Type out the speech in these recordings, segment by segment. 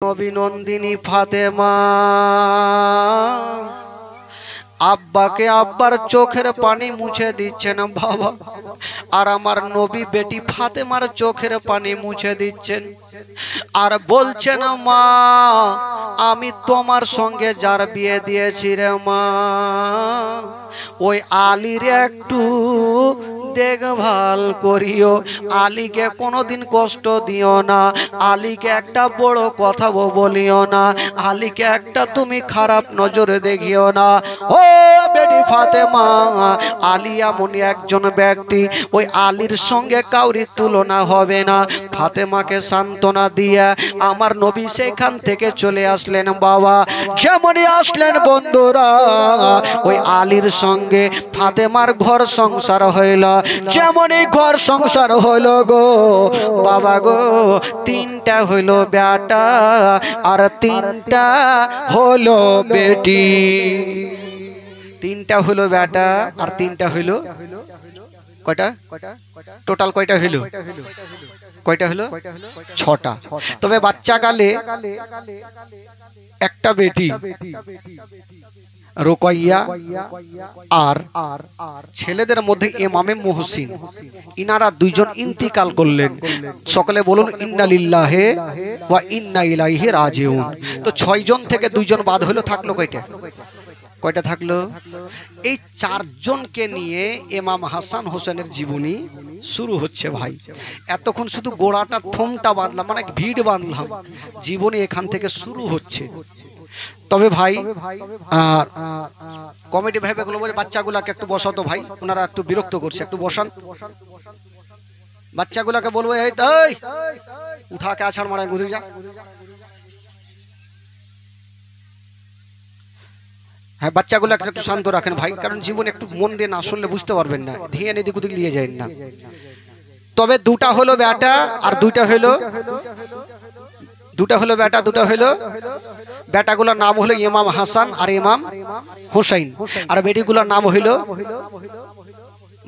নবী নন্দিনী ফাতেমা আব্বাকে আব্বার চোখের পানি মুছে দিচ্ছেন বাবা, আর আমার নবী বেটি ফাতেমার চোখের পানি মুছে দিচ্ছেন আর বলছেন, মা আমি তোমার সঙ্গে যার বিয়ে দিয়েছি রে মা, ওই আলীর একটু দেখভাল করিও, আলীকে কোনোদিন কষ্ট দিও না, আলীকে একটা বড় কথা বলিও না, আলীকে একটা তুমি খারাপ নজরে দেখিও না। ও বেটি ফাতেমা, আলী এমন একজন ব্যক্তি, ওই আলীর সঙ্গে কাউরি তুলনা হবে না। ফাতেমাকে সান্ত্বনা দিয়ে আমার নবী সেখান থেকে চলে আসলেন বাবা। যেমনই আসলেন বন্ধুরা, ওই আলীর সঙ্গে ফাতেমার ঘর সংসার হইল। যেমনই ঘর সংসার হইল গো বাবা গো, তিনটা হইল বেটা আর তিনটা হলো বেটি। তিনটা হলো বেটা আর তিনটা হইল কয়টা? টোটাল কয়টা হইল? কয়টা হলো? ছটা। তবে বাচ্চাকালে একটা বেটি রোকাইয়া আর ছেলেদের মধ্যে ইমামে মুহসিন, ইনারা দুইজন ইন্তিকাল করলেন। সকলে বলুন ইন্না লিল্লাহি ওয়া ইন্না ইলাইহি রাজিউন। তো 6 জন থেকে 2 জন বাদ হলো, থাকলো কয়টা? কয়টা থাকলো? এই 4 জনকে নিয়ে ইমাম হাসান হোসেনের জীবনী শুরু হচ্ছে ভাই। এতক্ষণ শুধু গোড়াটা থমটা বাঁধলাম, মানে ভিড় বাঁধলাম, জীবনী এখান থেকে শুরু হচ্ছে। তবে ভাই কমিটি ভাই গুলো বলে বাচ্চাগুলাকে একটু বসাতো ভাই, ওনারা একটু বিরক্ত করছে, একটু বসান। বাচ্চাগুলাকে বলবো এই উঠা কে আছাড় মারায় গুজরি যা। হ্যাঁ, বাচ্চাগুলাকে একটু শান্ত রাখেন ভাই, কারণ জীবন একটু মন দিয়ে না শুনলে বুঝতে পারবেন না, ধিয়ে এদিক ওদিক নিয়ে যায় না। তবে দুটা হলো বেটা আর দুইটা হলো, দুটা হলো বেটা দুটা হলো, বেটাগুলোর নাম হলো ইমাম হাসান আর ইমাম হুসাইন, আর বেটিগুলোর নাম হইল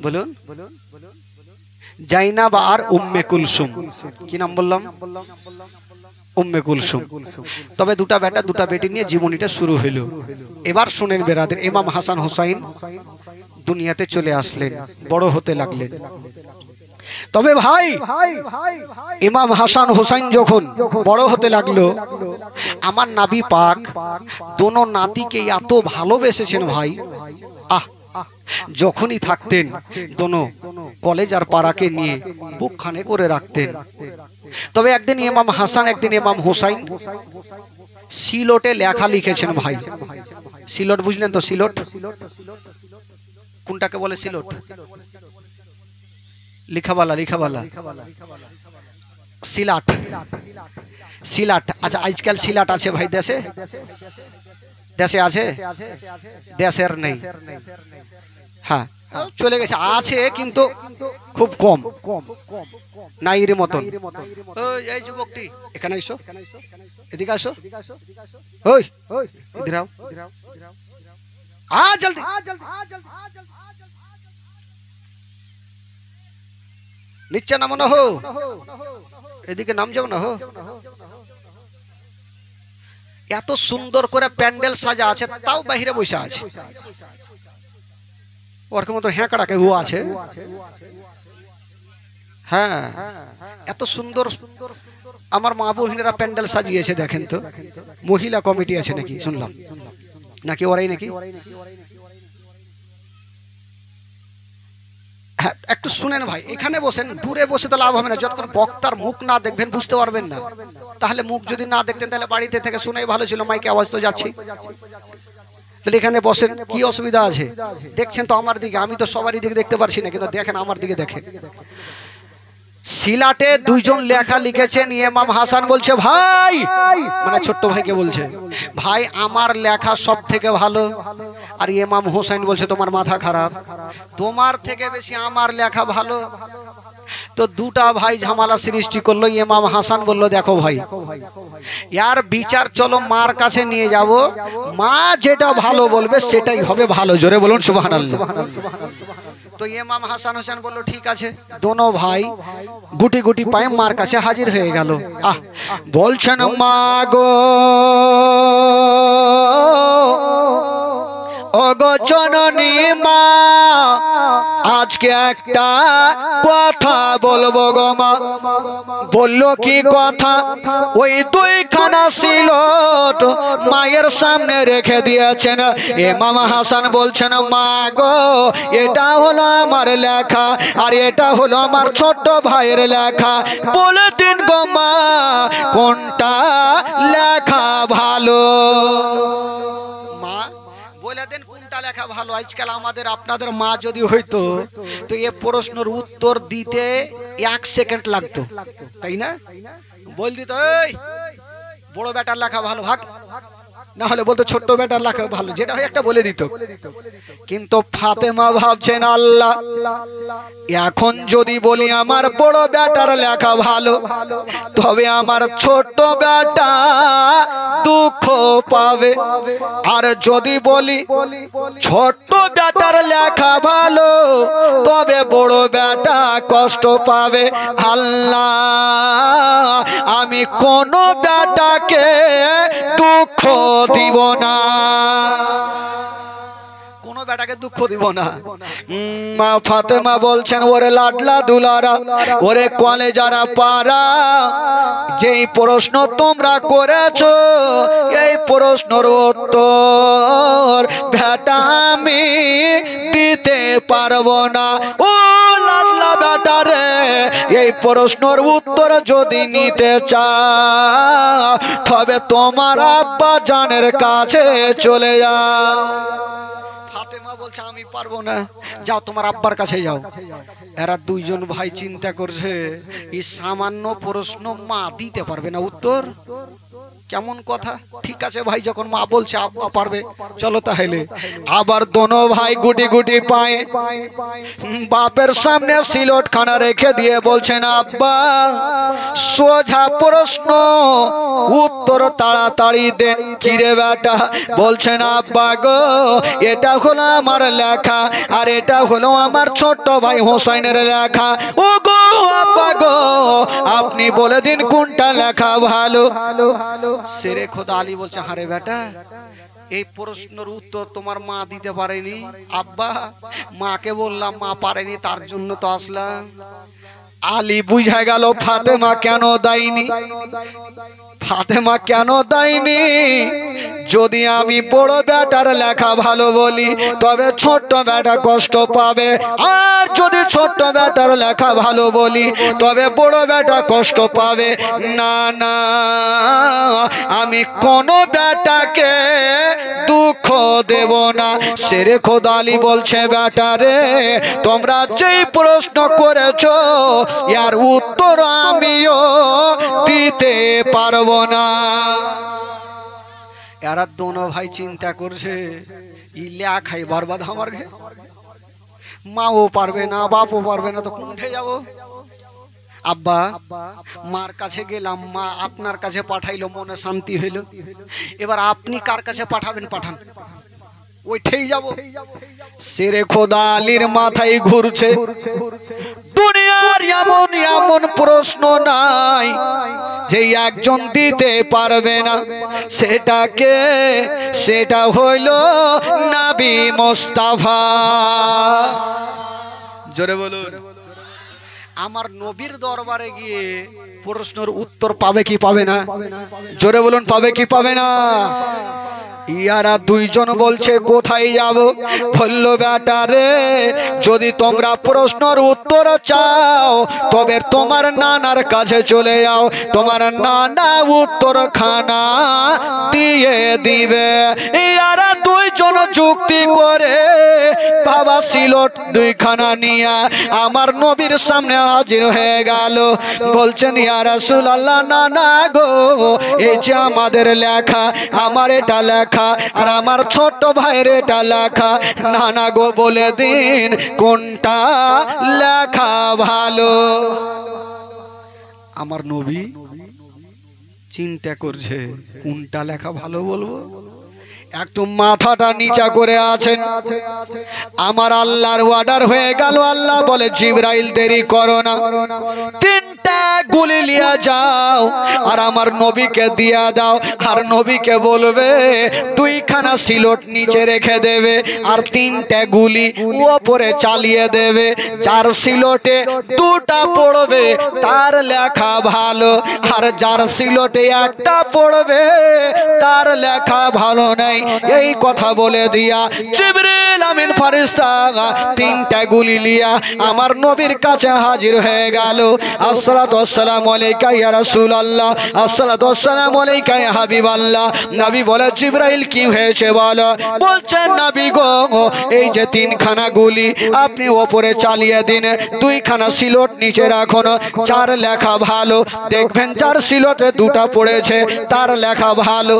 বলুন জাইনাব আর উম্মে কুলসুম। কি নাম বললাম? উম্মে কুলসুম। তবে দুটা বেটা দুটা বেটি নিয়ে জীবনীটা শুরু হইল। এবার শুনেন বেরাদের, ইমাম হাসান হুসাইন দুনিয়াতে চলে আসলেন, বড় হতে লাগলেন। তবে ভাই ইমাম হাসান হোসেন যখন বড় হতে লাগলো, আমার নবী পাক দোনো নাতিকে এত ভালোবেসেছেন ভাই। যখনই থাকতেন দোনো কলেজ আর পাড়াকে নিয়ে বুকখানে করে রাখতেন। তবে একদিন ইমাম হাসান একদিন ইমাম হোসেন সিলটে লেখা লিখেছেন ভাই। সিলট বুঝলেন তো? সিলট কোনটাকে বলে? Sylhet লিখাবালা, লিখাবালা, Silat, Silat. আচ্ছা, আজকাল সিলাট আছে ভাই দেশে? দেশে আছে? দেশের নেই। হ্যাঁ, চলে গেছে, আছে কিন্তু খুব কম, নাইর মতন। এই যুবকটি এখানে এসো, এদিকে আসো, ওই এদিকে আও, জলদি নিচে নামো না হো, এদিকে নাম যাও না হো। এত সুন্দর করে প্যান্ডেল সাজা আছে, তাও বাহিরে বসে আছে, ওর মতো হ্যাঁকড়াকে হুয়া আছে। হ্যাঁ, এত সুন্দর আমার মা বোনেরা প্যান্ডেল সাজিয়েছে, দেখেন তো। মহিলা কমিটি আছে নাকি শুনলাম, নাকি ওরাই নাকি? হ্যাঁ, একটু শুনেন ভাই, এখানে বসেন, দূরে বসে তো লাভ হবে না, যতক্ষণ বক্তার মুখ না দেখবেন বুঝতে পারবেন না। তাহলে মুখ যদি না দেখতেন তাহলে বাড়িতে থেকে শুনেই ভালো ছিল, মাইকে আওয়াজ তো যাচ্ছে। তাহলে এখানে বসেন, কি অসুবিধা আছে? দেখছেন তো আমার দিকে, আমি তো সবারই দিকে দেখতে পারছি না, কিন্তু দেখেন আমার দিকে দেখেন। সিলাটে 2 জন লেখা লিখেছেন। ইমাম হাসান বলছে, ভাই, মানে ছোট্ট ভাইকে বলছে, ভাই আমার লেখা সব থেকে ভালো। আর ইমাম হোসেন বলছে, তোমার মাথা খারাপ, তোমার থেকে বেশি আমার লেখা ভালো। তো দুটা ভাই ঝামেলা সৃষ্টি করলো। ইমাম হাসান বলল দেখো ভাই, यार বিচার চলো মার কাছে নিয়ে যাব, মা যেটা ভালো বলবে সেটাই হবে ভালো। জোরে বলুন সুবহানাল্লাহ। তো ইমাম হাসান হোসেন বলল ঠিক আছে। দোনো ভাই গুটি গুটি পায়ে মার কাছে হাজির হয়ে গেল। বলছেন মা গো ওগো জননী মা, আজকে একটা কথা বলবো গো মা। বললো কি কথা? ওই দুইখানা সিলট মায়ের সামনে রেখে দিয়েছেন। ইমাম হাসান বলছেন মা গো এটা হলো আমার লেখা, আর এটা হলো আমার ছোট ভাইয়ের লেখা। বলে দিন গো মা কোনটা লেখা ভালো। মা বলে দেন কোনটা লেখা ভালো। আজকাল আমাদের আপনাদের মা যদি হইতো তো এই প্রশ্নের উত্তর দিতে 1 সেকেন্ড লাগতো, তাই না? বল দিত এই বড় বেটার লেখা ভালো, ভাগ। না হলে বলতো ছোট্ট বেটার লেখা ভালো, যেটা হয় একটা বলে দিত। কিন্তু ফাতেমা ভাবছেন আল্লাহ এখন যদি বলি আমার বড় বেটার লেখা ভালো, তবে আমার ছোট বেটা দুঃখ পাবে। আর যদি বলি ছোট বেটার লেখা ভালো, তবে বড় বেটা কষ্ট পাবে। আল্লাহ আমি কোন বেটাকে দুঃখ দিব না, কোন বেটাকে দুঃখ দিব না। মা ফাতেমা বলছেন ওরে লাডলা দুলারা, ওরে কলেজারা পারা, যেই প্রশ্ন তোমরা করেছো এই প্রশ্নের উত্তর বেটা আমি দিতে পারবো না। ও লাডলা বেটা রে, এই প্রশ্নের উত্তর যদি নিতে চাও তবে তোমার আব্বা জানের কাছে চলে যাও। ফাতেমা বলছে আমি পারবো না, যাও তোমার আব্বার কাছে যাও। এরা দুইজন ভাই চিন্তা করছে এই সামান্য প্রশ্ন মা দিতে পারবে না উত্তর, কেমন কথা। ঠিক আছে ভাই, যখন মা বলছে আব্বা পারবে, চলো তাহলে। আবার দোনো ভাই গুটি গুটি পায়ে বাপের সামনে সিলট খানা রেখে দিয়ে বলছেন আব্বা সোজা প্রশ্ন উত্তর তাড়াতাড়ি দেন। কিরে বেটা? বলছেন আব্বা গো এটা হলো আমার লেখা, আর এটা হলো আমার ছোট ভাই হোসেনের লেখা। ও গো আব্বা গো আপনি বলে দিন কোনটা লেখা ভালো। শেরে খোদা আলী বলছে হারে বেটা এই প্রশ্নের উত্তর তোমার মা দিতে পারেনি। আব্বা মাকে বললাম মা পারেনি, তার জন্য তো আসলাম। আলী বুঝা গেল ফাতেমা কেন দেয়নি। ফাতেমা কেন দেয়নি? যদি আমি বড় বেটার লেখা ভালো বলি তবে ছোট্ট বেটা কষ্ট পাবে, আর যদি ছোট্ট বেটার লেখা ভালো বলি তবে বড় বেটা কষ্ট পাবে। না না আমি কোন বেটাকে দুঃখ দেব না। শেরে খোদা আলী বলছে বেটা রে তোমরা যেই প্রশ্ন করেছো এর উত্তর আমিও দিতে পারবো না। এরা দোনো ভাই চিন্তা করছে ইলে খাই বরবাদ আমার ঘে, মাও পারবে না বাপও পারবে না, তো কোনঠে যাবো। আব্বা মার কাছে গেলাম, মা আপনার কাছে পাঠাইলো, মনে শান্তি হইল। এবার আপনি কার কাছে পাঠাবেন পাঠান, ওইটাই যাব। শেরে খোদা আলীর মাথায় ঘুরছে দুনিয়ার এমন এমন প্রশ্ন নাই যে একজন দিতে পারবে না। সেটাকে সেটা হইল নবী মুস্তাফা। জোরে বলুন। আমার নবীর দরবারে গিয়ে প্রশ্নের উত্তর পাবে কি পাবে না? জোরে বলুন পাবে কি পাবে না? ইয়ারা দুইজন বলছে কোথায় যাব? বলল বেটা রে যদি তোমরা প্রশ্নের উত্তর চাও তবে তোমার নানার কাছে চলে যাও, তোমার নানা উত্তর খানা দিয়ে দিবে। ইয়ারা দুইজন যুক্তি করে বাবা সিলট দুইখানা নিয়ে আমার নবীর সামনে হাজির হয়ে গেল। বলছেন ইয়া রাসূলুল্লাহ, না না গো, এই যে আমাদের লেখা, আমার এটা লেখা আর আমার ছোট ভাইয়ের এটা লেখা, না না গো বলে দিন কোনটা লেখা ভালো। আমার নবী চিন্তা করছে কোনটা লেখা ভালো বলবো। একটু মাথাটা নিচা করে আছেন। আমার আল্লাহর অর্ডার হয়ে গেল। আল্লাহ বলে জিবরাইল দেরি করো না, তিনটা গুলি নিয়ে যাও আর আমার নবীকে দিয়া দাও। আর নবীকে বলবে দুইখানা সিলট নিচে রেখে দেবে আর তিনটা গুলি উপরে চালিয়ে দেবে। যার সিলটে দুটা পড়বে তার লেখা ভালো, আর যার সিলটে একটা পড়বে তার লেখা ভালো নাই। এই কথা বলে দিয়া জিবরিল আমিন ফেরেশতা তিনটা গুলি লিয়া আমার নবীর কাছে হাজির হয়ে গেল। আসসালাতু ওয়াসসালামু আলাইকা ইয়া রাসূলুল্লাহ, আসসালাতু ওয়াসসালামু আলাইকা ইয়া হাবিবাল্লাহ। নবী বলে জিবরাইল কি হয়েছে বলো। বলছেন নবী গো, এই যে তিনখানা গুলি আপনি উপরে চালিয়ে দিন, দুইখানা সিলট নিচে রাখুন। যার লেখা ভালো দেখবেন যার সিলটে দুটা পড়েছে তার লেখা ভালো।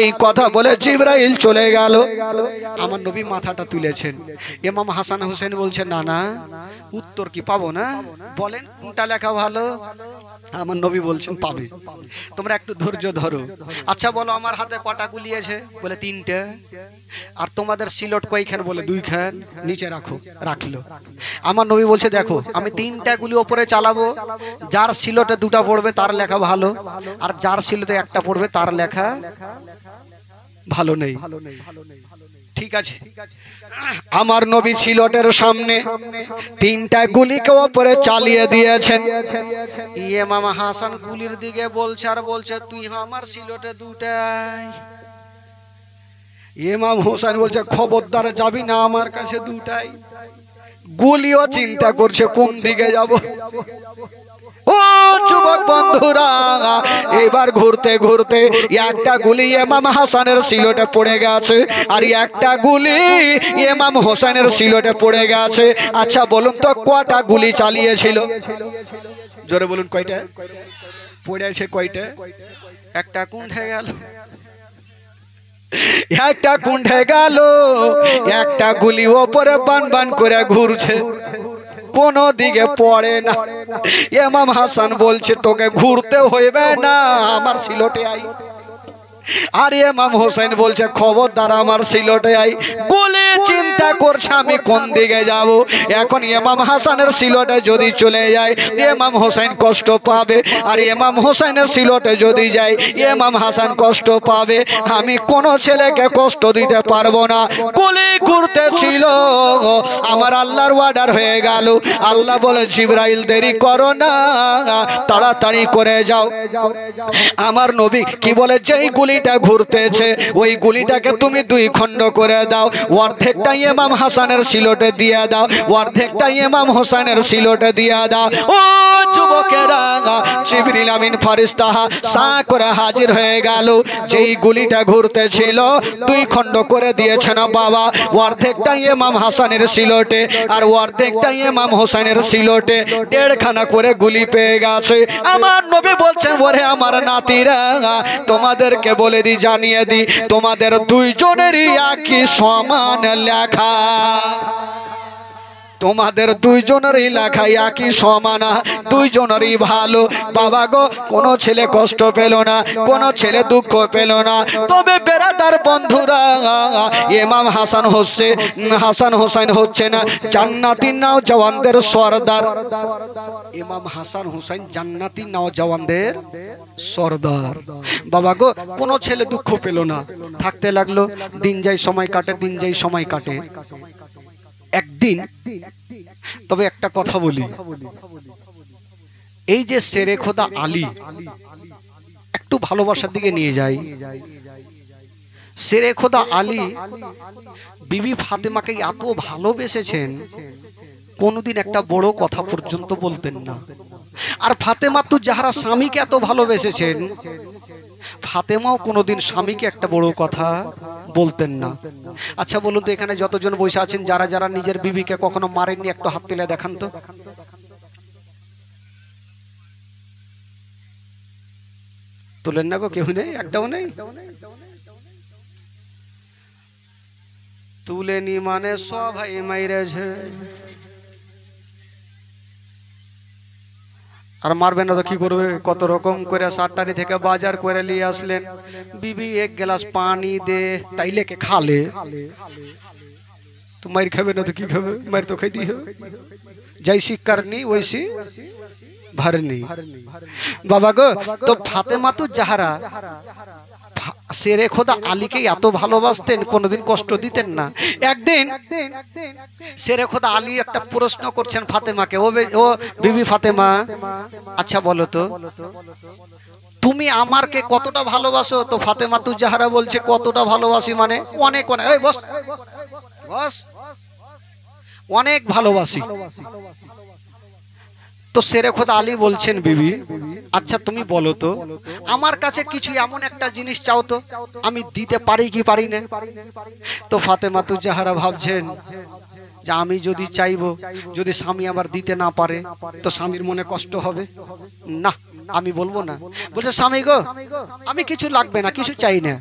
এই কথা বলে জিবরাইল চলে গেল। আমার নবী মাথাটা তুলেছেন। ইমাম হাসান হোসেন বলছেন না না, উত্তর কি পাবো না, বলেন কোনটা লেখা ভালো। আমার নবী বলছেন পাবে, তোমরা একটু ধৈর্য ধরো। আচ্ছা বলো আমার হাতে কটা গুলি আছে, বলে তিনটা। আর তোমাদের সিলট কয়খান, বলে দুইখান, নিচে রাখো। রাখলো। আমার নবী বলছে দেখো আমি তিনটা গুলি উপরে চালাবো, যার সিলটে দুটা পড়বে তার লেখা ভালো, আর যার সিলটে একটা পড়বে তার লেখা ভালো নেই। ঠিক আছে। আমার নবী সিলটের সামনে তিনটা গুলিকে উপরে চালিয়ে দিয়েছেন। ইমাম হাসান গুলির দিকে বলছে আর বলছে তুই আমার সিলটে দুটাই। ইমাম হোসেন বলছে খবরদার যাবি না, আমার কাছে দুটাই। গুলিও চিন্তা করছে কোন দিকে যাব। ও যুবক বন্ধুরা, এবার ঘুরতে ঘুরতে একটা গুলি ইমাম হাসানের সিলটে পড়ে গেছে আর একটা গুলি ইমাম হোসেনের সিলটে পড়ে গেছে। আচ্ছা বলুন তো কয়টা গুলি চালিয়েছিল, জোরে বলুন কয়টা পড়েছে, কয়টা? একটা কুণ্ঠে গেল, একটা কুণ্ঠে গেল, একটা গুলি ওপরে বান বান করে ঘুরছে, কোন দিকে পড়ে না। ইমাম হাসান বলছে তোকে ঘুরতে হইবে না, আমার সিলটে আই। আর ইমাম হোসেন বলছে খবরদার আমার সিলটে আই। গুলি চিন্তা করছে আমি কোন দিকে যাব। এখন ইমাম হাসানের সিলটে যদি চলে যায় ইমাম হোসেন কষ্ট পাবে, আর ইমাম হোসেনের সিলটে যদি যাই ইমাম হাসান কষ্ট পাবে। আমি কোন ছেলেকে কষ্ট দিতে পারবো না। গুলি ঘুরতেছিল, আমার আল্লাহর অর্ডার হয়ে গেল। আল্লাহ বলে জিবরাইল দেরি করো না, তাড়াতাড়ি করে যাও। আমার নবী কি বলে, যেই গুলিটা ঘুরতেছে ওই গুলিটাকে তুমি দুই খণ্ড করে দাও, অর্ধেকটা ইমাম হাসানের সিলটে দিয়ে দাও, অর্ধেকটা ইমাম হোসেনের সিলটে দিয়ে দাও। ও যুবকেরা, জিবরিল আমিন ফেরেশতা সা করে হাজির হয়ে গেল। যেই গুলিটা ঘুরতেছিল দুই খণ্ড করে দিয়েছেন বাবা, অর্ধেকটা ইমাম হাসানের সিলটে আর অর্ধেকটা ইমাম হোসেনের সিলটে, দেড়খানা করে গুলি পেয়ে গেছে। আমার নবী বলছেন ওরে আমার নাতিরা, তোমাদেরকে বলে দি, জানিয়ে দি, তোমাদের দুইজনেরই একই সমান লেখা। তোমাদের দুইজনেরই লেখা একই সমান, দুইজনেরই ভালো। বাবা গো, কোনো ছেলে কষ্ট পেল না, কোনো ছেলে দুঃখ পেল না। তবে বেরাদার বন্ধুরা, ইমাম হাসান হোসেন হচ্ছে না জান্নাতি নওজওয়ানদের সরদার। ইমাম হাসান হোসেন জান্নাতি নওজওয়ানদের সরদার। বাবা গো, কোনো ছেলে দুঃখ পেল না, থাকতে লাগলো। দিন যায় সময় কাটে, দিন যায় সময় কাটে। একদিন তবে একটা কথা বলি, এই যে শেরে খোদা আলী, একটু ভালোবাসার দিকে নিয়ে যাই। শেরে খোদা আলী বিবি ফাতেমাকে এত ভালোবেসেছেন, কোনদিন একটা বড় কথা পর্যন্ত বলতেন না। আর ফাতেমা তু যাহারা স্বামীকে এত ভালোবেসেছেন, ফাতেমাও কোনোদিন স্বামীকে একটা বড় কথা বলতেন না। আচ্ছা বলুন তো, এখানে যতজন বসে আছেন যারা যারা নিজের বিবিকে কখনো মারেননি, একটু হাত তুলে দেখান তো। তুলেন না গো, কেউ নেই, একটাও নেই। তুলেনি মানে সবাই মাইরেছে। আর মারবে না তো কি করবে? কত রকম করে সাতটারি থেকে বাজার করে নিয়ে আসলেন, বিবি এক গ্লাস পানি দে, তাই লেকে খালে তো মার খাবে না তো কি খাবে? মার তো খাইতেই হবে। जैसी करनी वैसी भरनी। बाबा गो तो फातेमा तो जहरा शेरे खोदा आली के एत भालोबासतेन कोनोदिन कष्ट दितेन ना। एकदिन शेरे खोदा आली एकटा प्रश्न करछेन फातेमाके, ओ बीबी फातेमा अच्छा बोलो तो তুমি আমারকে কতটা ভালোবাসো? তো ফাতেমা তু জাহরা বলছে কতটা ভালোবাসি মানে অনেক অনেক। এই বস বস, অনেক ভালোবাসি। তো শেরে খোদা আলী বলছেন বিবি আচ্ছা তুমি বলো তো আমার কাছে কিছু এমন একটা জিনিস চাও তো আমি দিতে পারি কি পারি না? তো ফাতেমা তু জাহরা ভাবছেন যে আমি যদি চাইবো, যদি স্বামী আবার দিতে না পারে তো স্বামীর মনে কষ্ট হবে না, আমি বলবো না। বলছে স্বামী গো আমি কিছু লাগবে না, কিছু চাই না,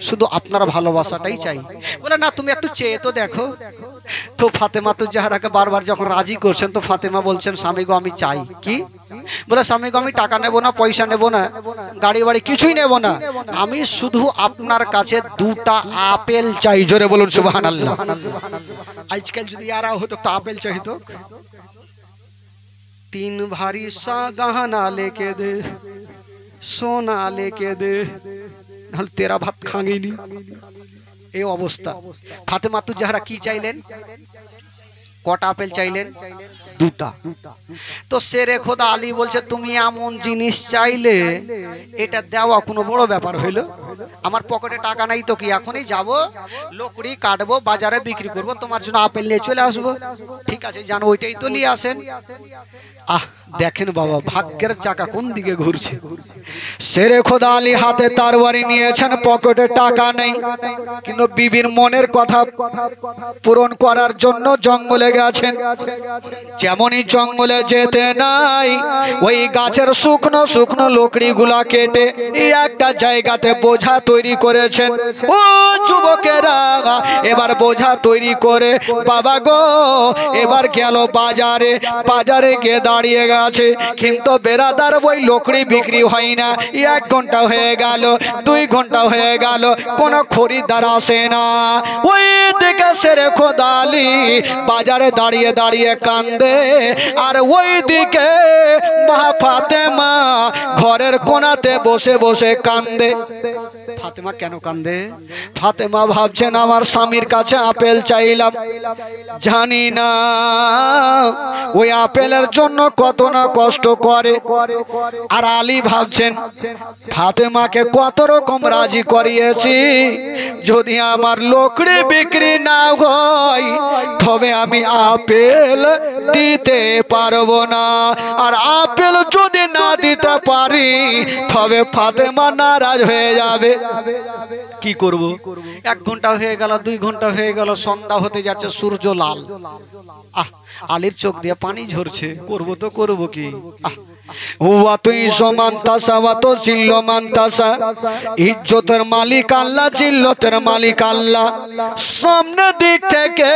শুধু আপনার ভালোবাসাটাই চাই। বলে না তুমি একটু চেয়ে তো দেখো। তো ফাতেমা তু জাহরাকে বারবার যখন রাজি করছেন তো ফাতেমা বলছেন স্বামী গো আমি চাই কি? বলে স্বামী গো আমি টাকা নেব না, পয়সা নেব না, গাড়ি বাড়ি কিছুই নেব না, আমি শুধু আপনার কাছে দুটা আপেল চাই। জোরে বলুন সুবহানাল্লাহ। আজকাল যদি আরা হতো তো আপেল চাইতো। 3 भारी सा गहना लेके दे, सोना लेके दे, नाहले तेरा भात खाएंगे नहीं। এই অবস্থা। ফাতেমা তু জাহরা কি চাইলেন? কটা আপেল চাইলেন? দুটা। তো শেরে খোদা আলী বলছে তুমি এমন জিনিস চাইলে এটা দেওয়া কোনো বড় ব্যাপার হইলো? আমার পকেটে টাকা নাই তো কি, এখনই যাব লকড়ি কাটবো, বাজারে বিক্রি করব, তোমার জন্য আপেল নিয়ে চলে আসবো। ঠিক আছে জানো ওইটাই তো নিয়ে আসেন। আহ দেখেন বাবা ভাগ্যের চাকা কোন দিকে ঘুরছে। শেরে খোদা আলী হাতে তরবারি নিয়েছেন, পকেটে টাকা নেই, কিন্তু বিবির মনের কথা পূরণ করার জন্য জঙ্গলে গেছেন। যেমনই জঙ্গলে যেতে নাই ওই গাছের শুকনো শুকনো লকড়ি গুলা কেটে একটা জায়গাতে বোঝা তৈরি করেছেন। ও যুবকেরা এবার বোঝা তৈরি করে বাবা গো এবার গেল বাজারে, বাজারে গিয়ে দাঁড়িয়ে গেছে, কিন্তু বেরাদার ওই লকড়ি বিক্রি হয় না। 1 ঘন্টা হয়ে গেল, 2 ঘন্টা হয়ে গেল, কোনো খরিদ্দার আসে না। ওই দিকে শেরে খোদা আলী বাজারে দাঁড়িয়ে দাঁড়িয়ে কান্দে, আর ওই দিকে মা ফাতেমা ঘরের কোণাতে বসে বসে কান্দে। ফাতেমা কেন কান্দে? ফাতেমা ভাবছেন আমার স্বামীর কাছে আপেল চাইলাম, জানি না ওই আপেলের জন্য কত না কষ্ট করে। আর আলী ভাবছেন ফাতেমাকে কত রকম রাজি করিয়েছি, যদি আমার লকড়ি বিক্রি না হয় তবে আমি আপেল দিতে পারবো না, আর আপেল যদি না দিতে পারি তবে ফাতেমা নারাজ হয়ে যাবে। কি করব? 1 ঘন্টা হয়ে গেল, 2 ঘন্টা হয়ে গেল, সন্ধ্যা হতে যাচ্ছে, সূর্য লাল। আহ আলীর চোখ দিয়ে পানি ঝরছে, করব তো করব কি? হুয়া তুই সমান্তাসা তো চিল্ল মান্তাসা, ইজ্জতের মালিক আল্লাহ, জিল্লতের মালিক আল্লাহ। সামনে দিক থেকে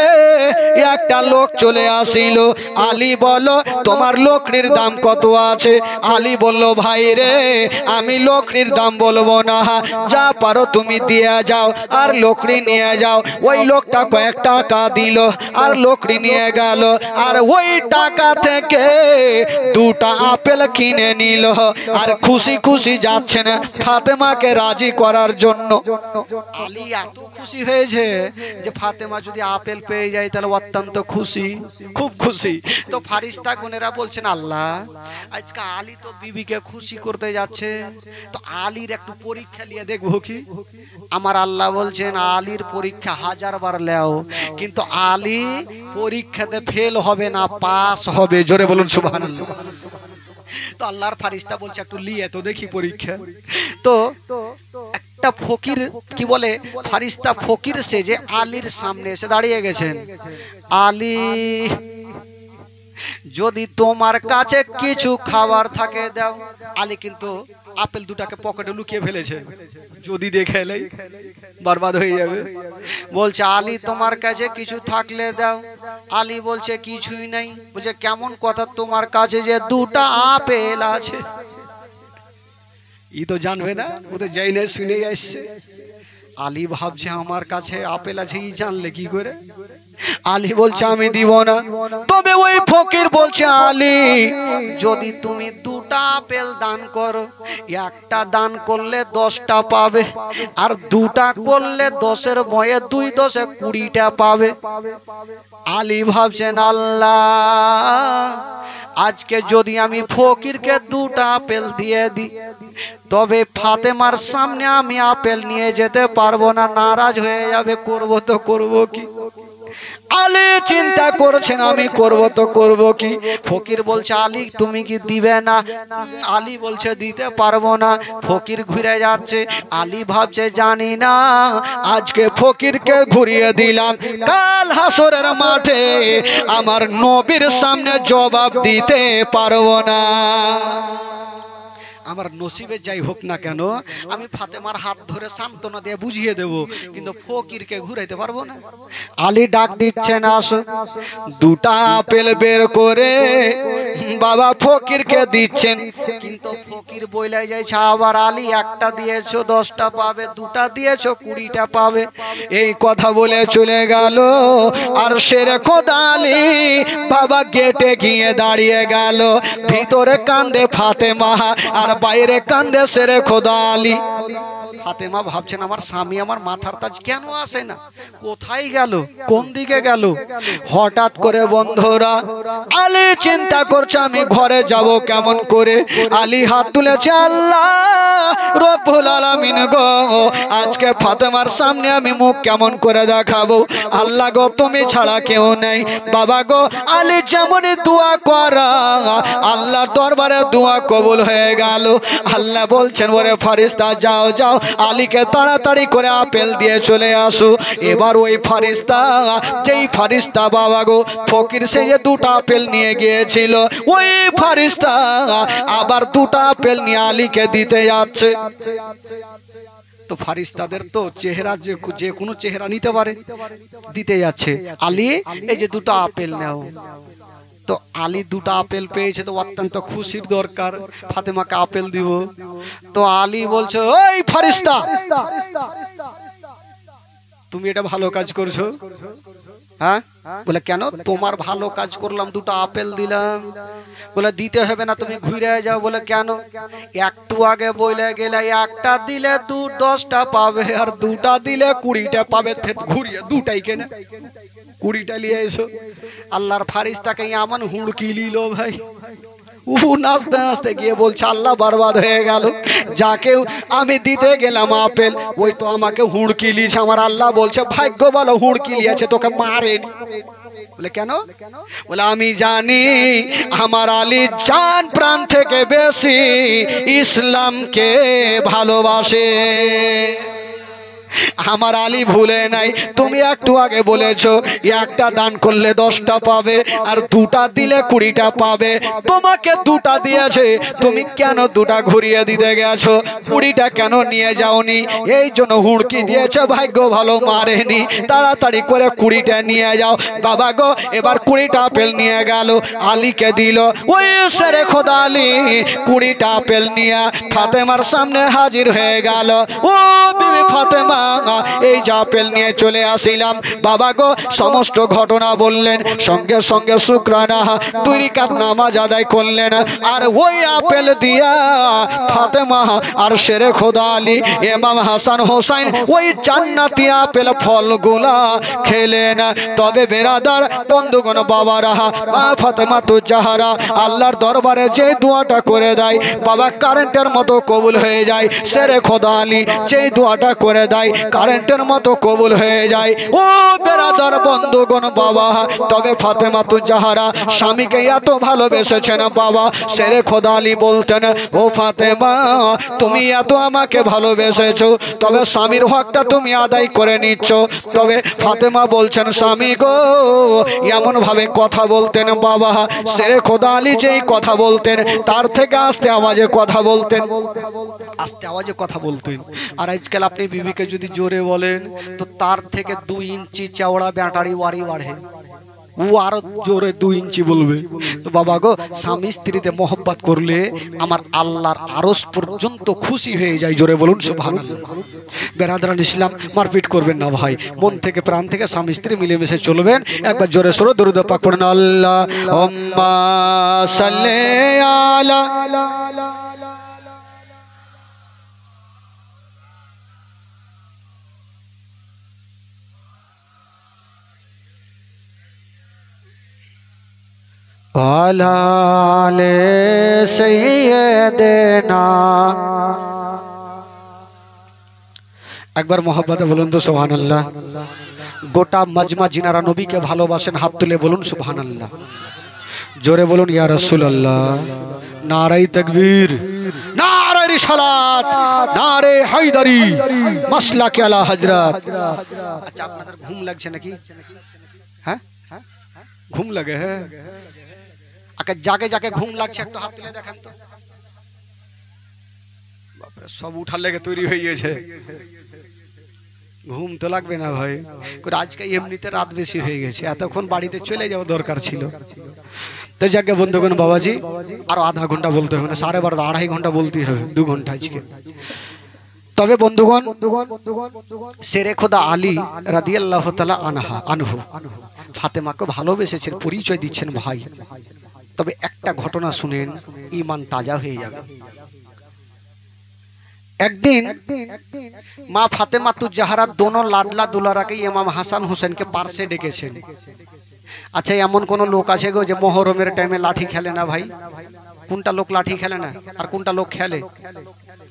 একটা লোক চলে আসিল। আলী বলো তোমার লকড়ির দাম কত আছে? আলী বলল ভাই রে আমি লকড়ির দাম বলবো না, যা পারো তুমি দিয়ে যাও আর লকড়ি নিয়ে যাও। ওই লোকটা কয়েক টাকা দিল আর লকড়ি নিয়ে গেল, আর ওই টাকা থেকে 2টা আপেল কিনে নিল, আর খুশি খুশি যাচ্ছেন ফাতেমাকে রাজি করার জন্য। আলী এত খুশি হয়েছে যে ফাতেমা যদি আপেল পেয়ে যায় তাহলে অত্যন্ত খুশি, খুব খুশি। তো ফারিস্তা গুনেরা বলছেন আল্লাহ আজকে আলী তো বিবিকে খুশি করতে যাচ্ছে, তো আলীর একটু পরীক্ষা নিয়ে দেখবো কি? আমার আল্লাহ বলছেন আলীর পরীক্ষা 1000 বার লেও, কিন্তু আলী পরীক্ষাতে ফেল হবে না, পাস হবে। জোরে বলুন সুবহানাল্লাহ। তো আল্লাহর ফারিস্তা বলছে একটু লিয়ে তো দেখি পরীক্ষা। তো একটা ফকির কি বলে ফারিস্তা ফকির সেজে আলীর সামনে এসে দাঁড়িয়ে গেছেন। আলী, যদি তোমার কাছে কিছু খাবার থাকে দাও। আলী কিন্তু আপেল দুটাকে পকেটে লুকিয়ে ফেলেছে, যদি দেখে এলেই বরবাদ হয়ে যাবে। বলছে আলী তোমার কাছে কিছু থাকলে দাও। আলী বলছে কিছুই নাই। বলছে কেমন কথা, তোমার কাছে যে দুটা আপেল আছে। ই তো জানবে না, ও তো যাই না শুনে আসছে। আলী ভাবছে আমার কাছে আপেল আছে, ই জানলে কি করে। আলী বলছে আমি দিব না। তবে ওই ফকির বলছে আলী, যদি তুমি দুটা আপেল দান করো, একটা দান করলে 10টা পাবে, আর দুটা করলে 10-এর বয়ে 2 10-এ 20টা পাবে। আলী ভাবছেন আল্লাহ, আজকে যদি আমি ফকিরকে দুটা আপেল দিয়ে দিই, তবে ফাতেমার সামনে আমি আপেল নিয়ে যেতে পারবো না, নারাজ হয়ে যাবে। করবো তো করবো কি। আলী চিন্তা করছেন আমি করবো তো করবো কি। ফকির বলছে আলী তুমি কি দিবে না? আলী বলছে দিতে পারবো না। ফকির ঘুরে যাচ্ছে। আলী ভাবছে জানি না, আজকে ফকিরকে ঘুরিয়ে দিলাম, কাল হাসরের মাঠে আমার নবীর সামনে জবাব দিতে পারবো না। আমার নসিবে যাই হোক না কেন, আমি ফাতেমার হাত ধরে সান্ত্বনা দিয়ে বুঝিয়ে দেব, কিন্তু ফকিরকে ঘুরাইতে পারবো না। আলী ডাক দিচ্ছেন আসো। দুটা আপেল বের করে বাবা ফকিরকে দিচ্ছেন, কিন্তু ফকির বইলাই যাইছে আবার আলী একটা দিয়েছো 10টা পাবে, দুটা দিয়েছো 20টা পাবে। এই কথা বলে চলে গেল। আর শেরে খোদা আলী বাবা গেটে গিয়ে দাঁড়িয়ে গেল। ভিতরে কান্দে ফাতেমা আর বাইরে কান্দে শেরে খোদা আলী। ফাতেমা ভাবছেন আমার স্বামী আমার মাথার তাজ কেন আসে না, কোথায় গেল, কোন দিকে গেল। হঠাৎ করে বন্ধুরা আলী চিন্তা করছে আমি ঘরে যাব কেমন করে। আলী হাত তুলেছে, আল্লাহ রব্বুল আলামিন গো, আজকে ফাতেমার সামনে আমি মুখ কেমন করে দেখাবো। আল্লাহ গো তুমি ছাড়া কেউ নেই। বাবা গো, আলী যেমনই দোয়া করা আল্লাহর দরবারে দোয়া কবুল হয়ে গেল। আল্লাহ বলছেন ওরে ফারিস্তা যাও যাও, আলীকে তাড়াতাড়ি করে আপেল দিয়ে চলে আসো। এবার ওই ফারিস্তা, যেই ফারিস্তা বাবা গো ফকির সে যে দুটা আপেল নিয়ে গিয়েছিল, ওই ফারিস্তা আবার দুটা আপেল নিয়ে আলীকে দিতে যাচ্ছে। তো ফারিস্তাদের তো চেহারা যে কোনো চেহারা নিতে পারে, দিতে যাচ্ছে। আলী এই যে দুটো আপেল নাও। তো আলী দুটা আপেল পেয়েছে, তো অত্যন্ত খুশির দরকার, ফাতেমাকে আপেল দিব। তো আলী বলছে ওই ফারিস্তা, তুমি এটা ভালো কাজ করছো। হ্যাঁ, বলে কেন? তোমার ভালো কাজ করলাম, দুটো আপেল দিলাম। বলে দিতে হবে না, তুমি ঘুরে যাও। বলে কেন? একটু আগে বলে গেলে একটা দিলে 10টা পাবে, আর দুটা দিলে 20টা পাবে। ঘুরিয়ে দুটাই কেনে 20টা নিয়ে এসো। আল্লাহর ফারিস্তাকে এমন হুড়কি নিল ভাই, নাচতে নাচতে গিয়ে বলছে আল্লাহ বরবাদ হয়ে গেল। যাকে আমি দিতে গেলাম আপেল, ওই তো আমাকে হুড়কি লিয়েছে। আমার আল্লাহ বলছে ভাগ্য ভালো হুড়কি লিয়েছে, তোকে মারেনি। বলে কেন? বলে আমি জানি আমার আলী জান প্রাণ থেকে বেশি ইসলামকে ভালোবাসে। আমার আলী ভুলে নাই। তুমি একটু আগে বলেছো একটা দান করলে 10টা পাবে, আর দুটা দিলে 20টা পাবে। তোমাকে দুটা দিয়েছে, তুমি কেন দুটা ঘুরিয়ে দিতে গেছো? 20টা কেন নিয়ে যাওনি? এই জন্য হুড়কি দিয়েছে, ভাগ্য ভালো মারেনি। তাড়াতাড়ি করে 20টা নিয়ে যাও। বাবা গো, এবার 20টা আপেল নিয়ে গেল, আলীকে দিল। ওই শেরে খোদা আলী 20টা আপেল নিয়ে ফাতেমার সামনে হাজির হয়ে গেল। ও বিবি ফাতেমা, এই যে আপেল নিয়ে চলে আসিলাম। বাবা গো, সমস্ত ঘটনা বললেন। সঙ্গে সঙ্গে শুকরানা 2 রাকাত নামাজ আদায় করলেন। আর ওই আপেল দিয়া ফাতেমা আর শেরে খোদা আলী, ইমাম হাসান হোসেন ওই জান্নাতি আপেল ফলগুলা খেলেন। তবে বেরাদার বন্ধুগণ বাবারা, ফাতেমা তু জাহরা আল্লাহর দরবারে যে দোয়াটা করে দেয় বাবা কারেন্টের মতো কবুল হয়ে যায়। শেরে খোদা আলী যে দোয়াটা করে দেয়, কারেন্টের মতো কবুল হয়ে যায়। ও বেরাদার বন্ধুগণ বাবা, তবে ফাতেমাতুজ জাহরা স্বামীকে এত ভালোবেসেছেন বাবা। শেরে খোদা আলী বলতেন, ও ফাতেমা তুমি এত আমাকে ভালোবেসেছো, তবে স্বামীর হকটা তুমি আদায় করে নিচ্ছ। তবে ফাতেমা বলছেন, স্বামী গো, এমন ভাবে কথা বলতেন বাবা, শেরে খোদা আলী যেই কথা বলতেন তার থেকে আস্তে আওয়াজে কথা বলতেন, আস্তে আওয়াজে কথা বলতেন। আর আজকাল আপনি বিবিকে যদি জোরে বলেন তো তার থেকে 2 ইঞ্চি চওড়া ব্যাটারি ওয়ারি বাড়ে, ও আরো জোরে 2 ইঞ্চি বলবে। তো বাবা গো, স্বামী স্ত্রীতে মহব্বত করলে আমার আল্লাহর আরশ পর্যন্ত খুশি হয়ে যায়। জোরে বলুন সুবহানাল্লাহ। বেরাদরান ইসলাম, মারপিট করবেন না ভাই, মন থেকে প্রাণ থেকে স্বামী স্ত্রী মিলেমিশে চলবেন। একবার জোরে সোরে দরুদ পাক পড়ুন, আল্লাহুম্মা সাল্লি আলা আলে সাইয়্যিদিনা। একবার মহব্বতে বলুন তো সুবহানাল্লাহ। গোটা মাজমা জিনারা নবীকে ভালোবাসেন, হাত তুলে বলুন সুবহানাল্লাহ। জোরে বলুন ইয়া রাসূলুল্লাহ। নারায়ে তাকবীর, নারায়ে রিসালাত, নারে হায়দারি, মাসলাকে আলা হযরত। আচ্ছা, আপনাদের ঘুম লাগছে নাকি? হ্যাঁ, ঘুম লাগে? হ্যাঁ, আগে জাগে জাগে ঘুম লাগছে, একটু হাত তুলে দেখান তো। বাপরে, সব উঠার লেগে তৈরি হয়ে গেছে। ঘুম তো লাগবে না ভাই, আজকে এমনিতে রাত বেশি হয়ে গেছে, এতক্ষণ বাড়িতে চলে যাওয়া দরকার ছিল। তো যাকে বন্ধুগণ বাবাজি, আরো আধা ঘন্টা বলতে হবে না, 12:30 2.5 ঘন্টা বলতেই হবে, 2 ঘন্টা আজকে। তবে বন্ধুগণ, শেরে খোদা আলী রাদিয়াল্লাহু তাআলা আনহু ফাতেমাকে ভালোবেসেছেন, পরিচয় দিচ্ছেন ভাই। তবে একটা ঘটনা শুনেন, ঈমান তাজা হয়ে যাবে। একদিন মা ফাতেমাতুজ জাহরা দোনো লাডলা দুলারাকে ইমাম হাসান হোসেনকে পার্শ্বে ডেকেছেন। আচ্ছা, এমন কোন লোক আছে গো যে মুহররমের টাইমে লাঠি খেলে না ভাই? কোনটা লোক লাঠি খেলে না আর কোনটা লোক খেলে?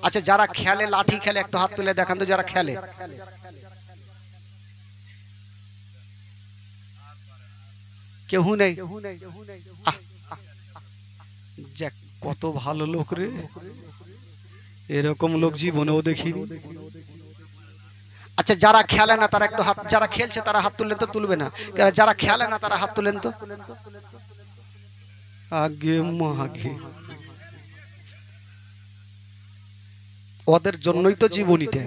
আচ্ছা, যারা খেলে, লাঠি খেলে, একটু হাত তুলে দেখান তো যারা খেলে। কেউ নেই? যাক, কত ভালো লোক রে, এরকম লোক জীবনেও দেখিনি। আচ্ছা, যারা খেলে না তারা একটু হাত, যারা খেলছে তারা হাত তুললেন তো? তুলবে না? যারা খেলে না তারা হাত তুলেন তো। আগে মাগে, ওদের জন্যই তো জীবনীটা।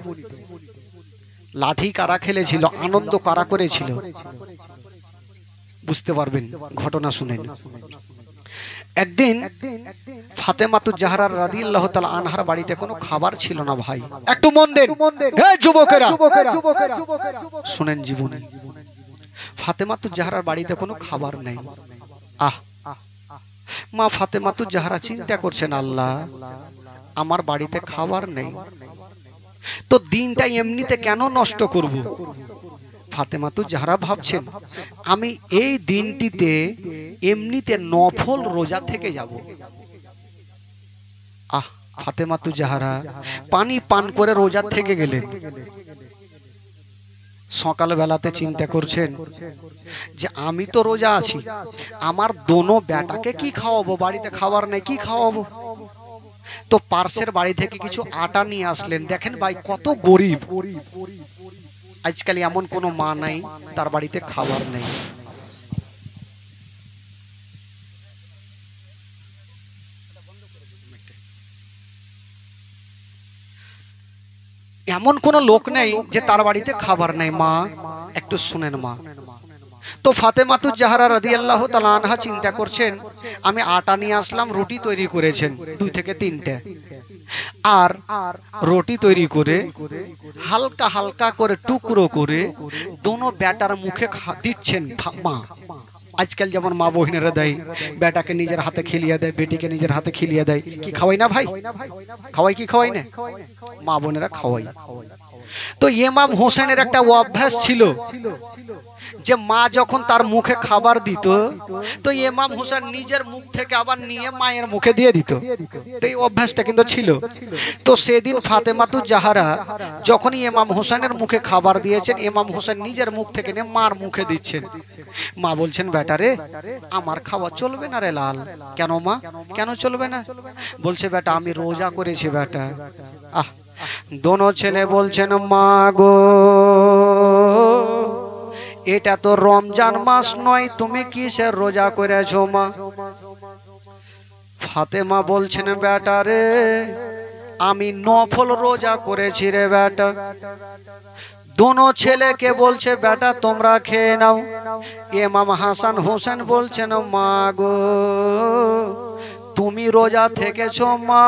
লাঠি কারা খেলেছিল, আনন্দ কারা করেছিল, বুঝতে পারবেন। ঘটনা শুনেন। একদিন ফাতেমাতুজ জাহরা রাদিয়াল্লাহু তাআলা আনহার বাড়িতে কোনো খাবার ছিল না ভাই। একটু মন দেন, হে যুবকেরা, শুনেন জীবনী। ফাতেমাতুজ জাহরার বাড়িতে কোনো খাবার নেই। মা ফাতেমাতুজ জাহরা চিন্তা করছেন, আল্লাহ, আমার বাড়িতে খাবার নেই, তো দিনটা এমনিতে কেন নষ্ট করব? ফাতেমাতুজ জাহরা ভাবছেন, আমি এই দিনটিতে এমনিতে নফল রোজা থেকে যাব। ফাতেমাতুজ জাহরা পানি পান করে রোজা থেকে গেলেন। সকাল বেলাতে চিন্তা করছেন যে আমি তো রোজা আছি, আমার দোনো বেটাকে কি খাওয়াবো? বাড়িতে খাবার নেই, কি খাওয়াবো? তো পার্শ্বের বাড়ি থেকে কিছু আটা নিয়ে আসলেন। দেখেন ভাই, কত গরিব। আজকাল এমন কোনো মা নাই তার বাড়িতে খাবার নেই। এমন কোন লোক নেই যে তার বাড়িতে খাবার নেই। মা, একটু শুনেন মা। তো ফাতেমাতুজ জাহরা রাদিয়াল্লাহু তাআলা আনহা চিন্তা করছেন, আমি আটা নিয়ে আসলাম, রুটি তৈরি করেছেন 2 থেকে 3টে, আর রুটি তৈরি করে হালকা হালকা করে টুকরো করে দোনো বেটার মুখে দিচ্ছেন মা। আজকাল যেমন মা বহিনেরা দেয়, বেটাকে নিজের হাতে খেলিয়ে দেয়, বেটিকে নিজের হাতে খেলিয়ে দেয়। কি খাওয়াই না ভাই? খাওয়াই কি খাওয়াই না? মা বোনেরা খাওয়াই। তো ইমাম হোসেনের একটা অভ্যাস ছিল যে মা যখন তার মুখে খাবার দিত তো ইমাম হোসেন নিজের মুখ থেকে আবার নিয়ে মায়ের মুখে দিয়ে দিত। তো এই অভ্যাসটা কিন্তু ছিল। তো সেদিন ফাতেমাতু জাহারা যখনই ইমাম হোসেনের মুখে খাবার দিয়েছেন, ইমাম হোসেন নিজের মুখ থেকে নিয়ে মার মুখে দিচ্ছেন। মা বলছেন, বেটা রে, আমার খাওয়া চলবে না রে লাল। কেন মা, কেন চলবে না? বলছে, বেটা আমি রোজা করেছি বেটা। আহ, দোনো ছেলে বলছেন, মা গো এটা তো রমজান মাস নয়, তুমি কিসের রোজা করেছো মা? ফাতেমা বলছেন, বেটা রে আমি নফল রোজা করেছি রে বেটা। দোনো ছেলেকে বলছে, বেটা তোমরা খেয়ে নাও। ইমাম হাসান হোসেন বলছেন, মা গো তুমি রোজা থেকেছো মা,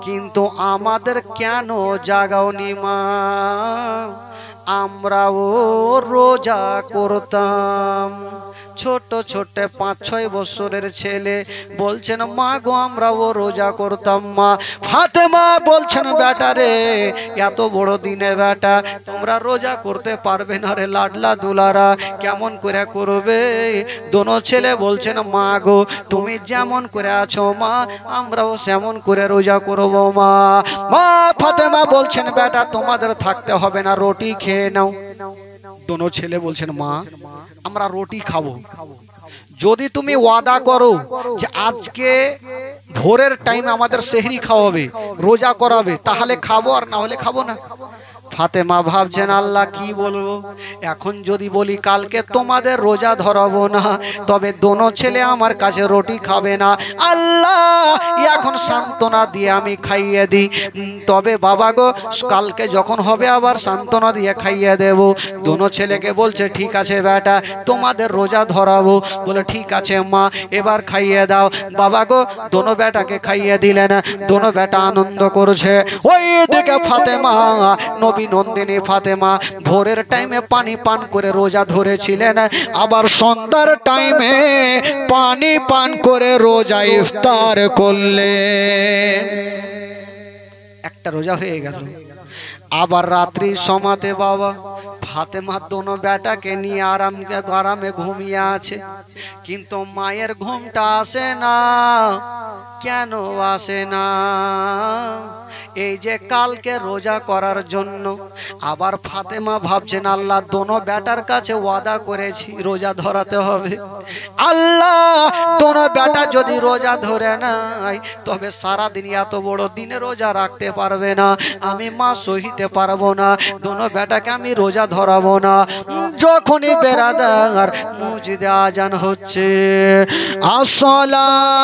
কিন্তু আমাদের কেন জাগাওনি মা? আমরাও রোজা করতাম। ছোট ছোট 5-6 বছরের ছেলে বলছেন, মা গো আমরাও রোজা করতাম মা। ফাতেমা বলছেন, বেটা রে এত বড় দিনে বেটা তোমরা রোজা করতে পারবে না রে লাডলা দুলারা, কেমন করে করবে? দোনো ছেলে বলছেন, মা গো তুমি যেমন করে আছো মা আমরাও সেমন করে রোজা করব মা। মা ফাতেমা বলছেন, বেটা তোমাদের থাকতে হবে না, রুটি খেয়ে নাও। দোনো ছেলে বলছেন, মা আমরা রুটি খাবো, যদি তুমি ওয়াদা করো যে আজকে ভোরের টাইম আমাদের সেহরি খাওয়াবে, রোজা করাবে, তাহলে খাবো, আর না হলে খাবো না। ফাতেমা ভাবছেন, আল্লাহ কি বলবো এখন, যদি বলি কালকে তোমাদের রোজা ধরাবো না তবে দোনো ছেলে আমার কাছে রুটি খাবে না। আল্লাহ এখন সান্ত্বনা দিয়ে আমি খাইয়ে দিই, তবে বাবা গো কালকে যখন হবে আবার সান্ত্বনা দিয়ে খাইয়ে দেব। দোনো ছেলেকে বলছে, ঠিক আছে বেটা তোমাদের রোজা ধরাবো। বলে ঠিক আছে মা এবার খাইয়ে দাও। বাবা গো দোনো বেটাকে খাইয়ে দিলেন। দোনো বেটা আনন্দ করছে। ওই দিকে ফাতেমা নবী নন্দিনী ফাতেমা ভোরের টাইমে পানি পান করে রোজা ধরেছিলেন, আবার সন্ধ্যার টাইমে পানি পান করে রোজা ইফতার করলেন। একটা রোজা হয়ে গেল। আবার রাত্রি সমাতে বাবা ফাতেমা দোনো বেটাকে নিয়ে আরামে ঘুমিয়ে আছে, কিন্তু মায়ের ঘুমটা আসে না। কেন আসে না? এই যে কালকে রোজা করার জন্য আবার ফাতেমা ভাবছেন, আল্লাহ দোনো বেটার কাছে ওয়াদা করেছি রোজা ধরাতে হবে। আল্লাহ দোনো বেটা যদি রোজা ধরে নাই তবে সারাদিন এত বড় দিনে রোজা রাখতে পারবে না, আমি মা সহিতে পারবো না, দোনো বেটাকে আমি রোজা ধরাবো না। যখনই বেরাদার মসজিদে আজান হচ্ছে, আসসালাম